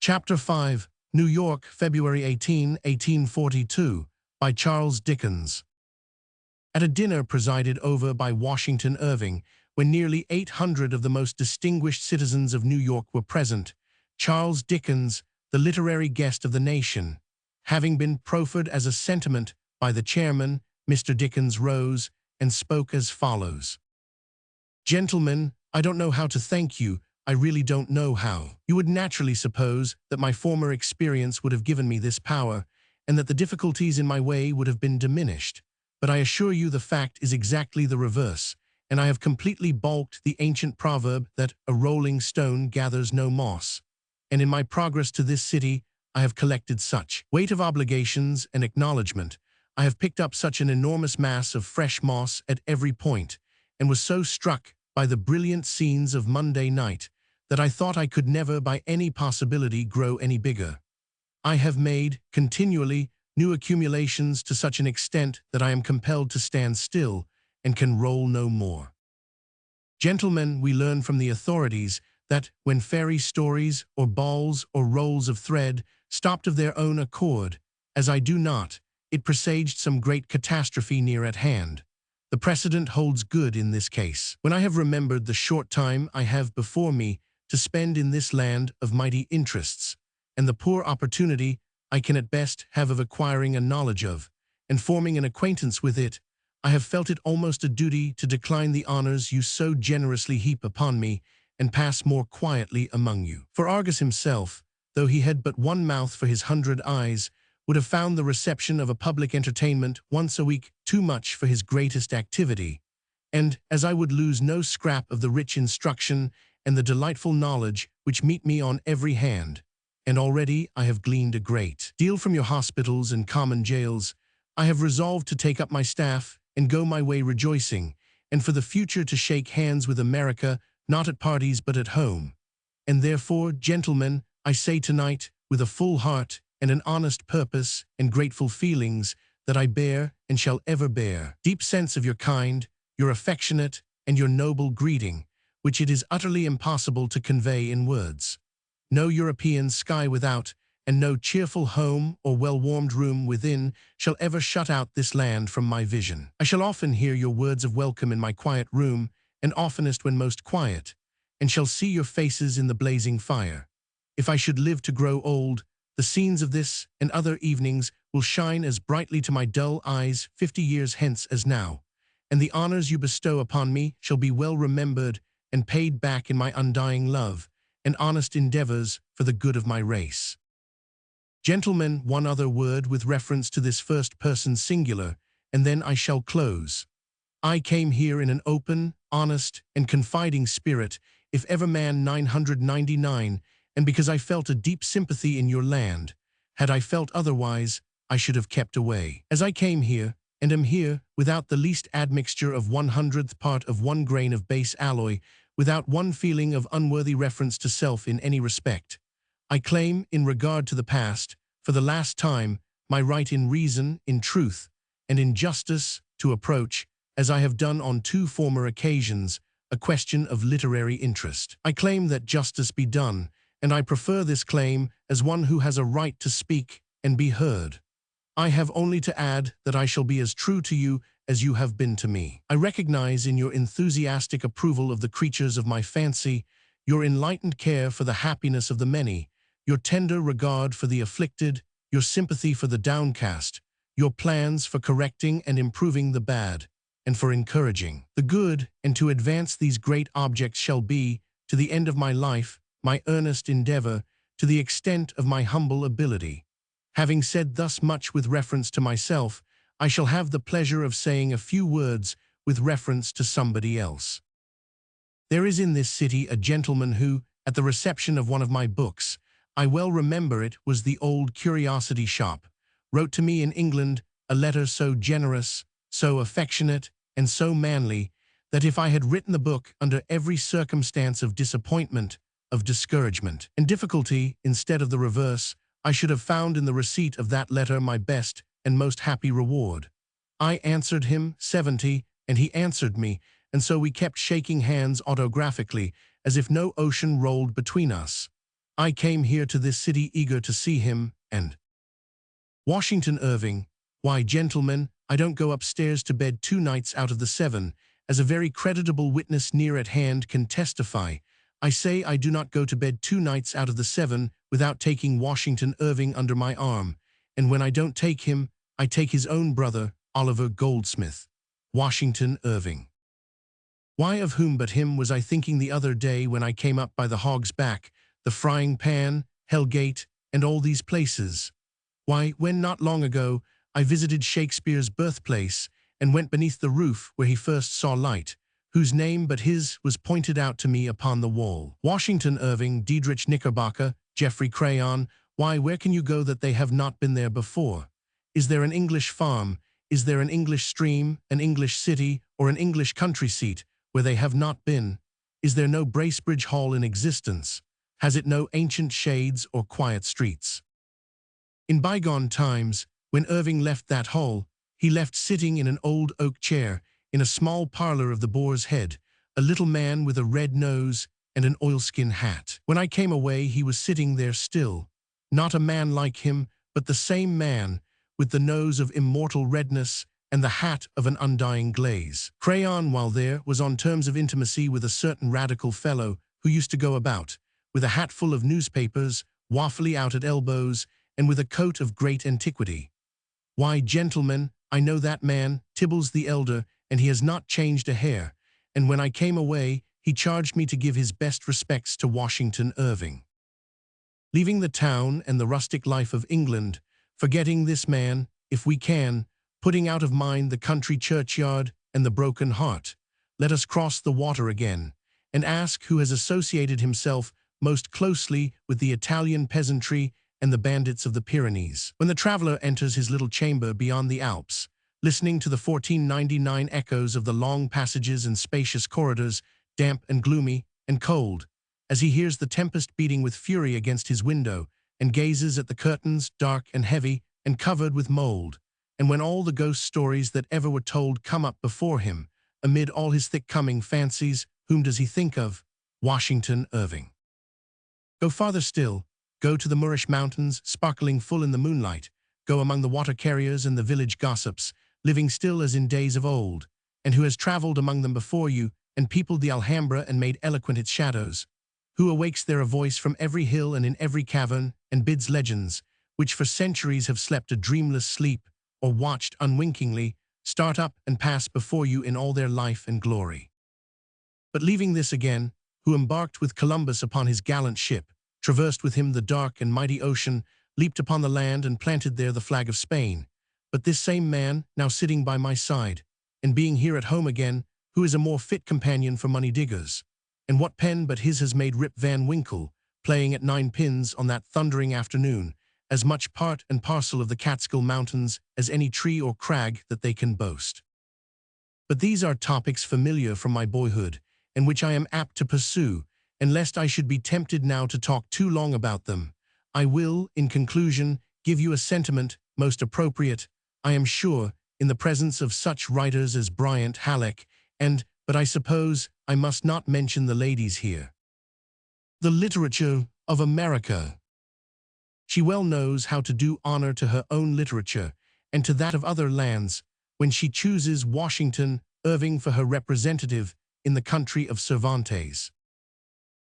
Chapter 5, New York, February 18, 1842, by Charles Dickens. At a dinner presided over by Washington Irving, when nearly 800 of the most distinguished citizens of New York were present, Charles Dickens, the literary guest of the nation, having been proffered as a sentiment by the chairman, Mr. Dickens rose and spoke as follows. "Gentlemen, I don't know how to thank you. I really don't know how. You would naturally suppose that my former experience would have given me this power, and that the difficulties in my way would have been diminished. But I assure you the fact is exactly the reverse, and I have completely balked the ancient proverb that a rolling stone gathers no moss. And in my progress to this city, I have collected such weight of obligations and acknowledgement. I have picked up such an enormous mass of fresh moss at every point, and was so struck by the brilliant scenes of Monday night, that I thought I could never by any possibility grow any bigger. I have made, continually, new accumulations to such an extent that I am compelled to stand still and can roll no more. Gentlemen, we learn from the authorities that when fairy stories or balls or rolls of thread stopped of their own accord, as I do not, it presaged some great catastrophe near at hand. The precedent holds good in this case. When I have remembered the short time I have before me to spend in this land of mighty interests, and the poor opportunity I can at best have of acquiring a knowledge of, and forming an acquaintance with it, I have felt it almost a duty to decline the honors you so generously heap upon me, and pass more quietly among you. For Argus himself, though he had but one mouth for his 100 eyes, would have found the reception of a public entertainment once a week too much for his greatest activity, and, as I would lose no scrap of the rich instruction and the delightful knowledge which meet me on every hand, and already I have gleaned a great deal from your hospitals and common jails, I have resolved to take up my staff and go my way rejoicing, and for the future to shake hands with America, not at parties but at home. And therefore, gentlemen, I say tonight, with a full heart and an honest purpose and grateful feelings, that I bear and shall ever bear deep sense of your kind, your affectionate, and your noble greeting, which it is utterly impossible to convey in words. No European sky without, and no cheerful home or well-warmed room within shall ever shut out this land from my vision. I shall often hear your words of welcome in my quiet room, and oftenest when most quiet, and shall see your faces in the blazing fire. If I should live to grow old, the scenes of this and other evenings will shine as brightly to my dull eyes 50 years hence as now, and the honors you bestow upon me shall be well remembered and paid back in my undying love and honest endeavors for the good of my race. Gentlemen, one other word with reference to this first-person singular, and then I shall close. I came here in an open, honest, and confiding spirit, if ever man 999, and because I felt a deep sympathy in your land. Had I felt otherwise, I should have kept away. As I came here, and am here, without the least admixture of 100th part of one grain of base alloy, without one feeling of unworthy reference to self in any respect, I claim, in regard to the past, for the last time, my right in reason, in truth, and in justice, to approach, as I have done on 2 former occasions, a question of literary interest. I claim that justice be done, and I prefer this claim as one who has a right to speak and be heard. I have only to add that I shall be as true to you as you have been to me. I recognize in your enthusiastic approval of the creatures of my fancy, your enlightened care for the happiness of the many, your tender regard for the afflicted, your sympathy for the downcast, your plans for correcting and improving the bad, and for encouraging the good, and to advance these great objects shall be, to the end of my life, my earnest endeavor, to the extent of my humble ability. Having said thus much with reference to myself, I shall have the pleasure of saying a few words with reference to somebody else. There is in this city a gentleman who, at the reception of one of my books, I well remember it was the Old Curiosity Shop, wrote to me in England a letter so generous, so affectionate, and so manly, that if I had written the book under every circumstance of disappointment, of discouragement, and difficulty, instead of the reverse, I should have found in the receipt of that letter my best and most happy reward. I answered him 70, and he answered me, and so we kept shaking hands autographically, as if no ocean rolled between us. I came here to this city eager to see him, and Washington Irving. Why, gentlemen, I don't go upstairs to bed 2 nights out of the 7, as a very creditable witness near at hand can testify. I say I do not go to bed 2 nights out of the 7 without taking Washington Irving under my arm, and when I don't take him, I take his own brother, Oliver Goldsmith. Washington Irving. Why, of whom but him was I thinking the other day when I came up by the Hog's Back, the Frying Pan, Hellgate, and all these places? Why, when not long ago I visited Shakespeare's birthplace and went beneath the roof where he first saw light, whose name but his was pointed out to me upon the wall. Washington Irving, Diedrich Knickerbocker, Geoffrey Crayon. Why, where can you go that they have not been there before? Is there an English farm, is there an English stream, an English city, or an English country seat where they have not been? Is there no Bracebridge Hall in existence? Has it no ancient shades or quiet streets? In bygone times, when Irving left that hall, he left sitting in an old oak chair in a small parlor of the Boar's Head, a little man with a red nose and an oilskin hat. When I came away, he was sitting there still, not a man like him, but the same man, with the nose of immortal redness and the hat of an undying glaze. Crayon, while there, was on terms of intimacy with a certain radical fellow who used to go about, with a hat full of newspapers, waffly out at elbows, and with a coat of great antiquity. Why, gentlemen, I know that man, Tibbles the elder, and he has not changed a hair, and when I came away, he charged me to give his best respects to Washington Irving. Leaving the town and the rustic life of England, forgetting this man, if we can, putting out of mind the country churchyard and the broken heart, let us cross the water again, and ask who has associated himself most closely with the Italian peasantry and the bandits of the Pyrenees. When the traveler enters his little chamber beyond the Alps, listening to the 1499 echoes of the long passages and spacious corridors, damp and gloomy and cold, as he hears the tempest beating with fury against his window, and gazes at the curtains, dark and heavy and covered with mold, and when all the ghost stories that ever were told come up before him, amid all his thick-coming fancies, whom does he think of? Washington Irving. Go farther still. Go to the Moorish mountains, sparkling full in the moonlight. Go among the water carriers and the village gossips, living still as in days of old, and who has travelled among them before you, and peopled the Alhambra and made eloquent its shadows, who awakes there a voice from every hill and in every cavern, and bids legends, which for centuries have slept a dreamless sleep, or watched unwinkingly, start up and pass before you in all their life and glory. But leaving this again, who embarked with Columbus upon his gallant ship, traversed with him the dark and mighty ocean, leaped upon the land and planted there the flag of Spain. But this same man, now sitting by my side, and being here at home again, who is a more fit companion for money diggers? And what pen but his has made Rip Van Winkle, playing at 9 pins on that thundering afternoon, as much part and parcel of the Catskill Mountains as any tree or crag that they can boast? But these are topics familiar from my boyhood, and which I am apt to pursue, and lest I should be tempted now to talk too long about them, I will, in conclusion, give you a sentiment most appropriate, I am sure, in the presence of such writers as Bryant, Halleck, but I suppose I must not mention the ladies here. The literature of America. She well knows how to do honor to her own literature and to that of other lands when she chooses Washington Irving for her representative in the country of Cervantes.